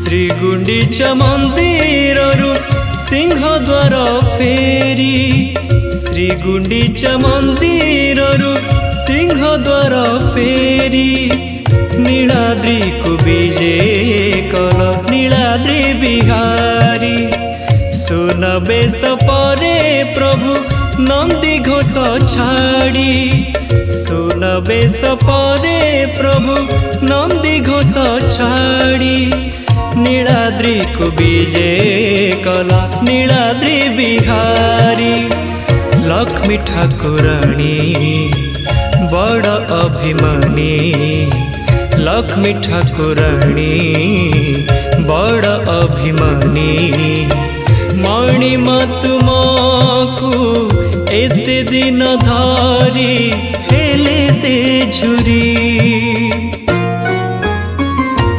श्रीगुंडीचा मंदिररु सिंहद्वार फेरी श्रीगुंडीचा मंदिररु सिंहद्वार फेरी नीलाद्री को विजे कल नीलाद्री बिहारी सुनबेश परे प्रभु नंदी घोष छाड़ी सुनबेश परे प्रभु नंदी घोष छाड़ी नीलाद्री को विजे कला नीलाद्री बिहारी लक्ष्मी ठाकुराणी बड़ अभिमानी लक्ष्मी ठाकुराणी बड़ अभिमानी मणिमा तुमको एते दिन धारी हेले से झुरी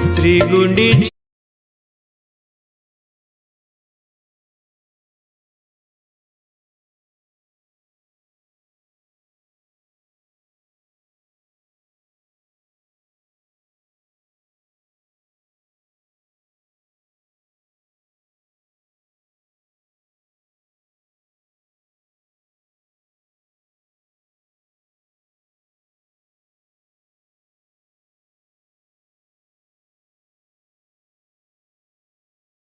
श्रीगुंडी।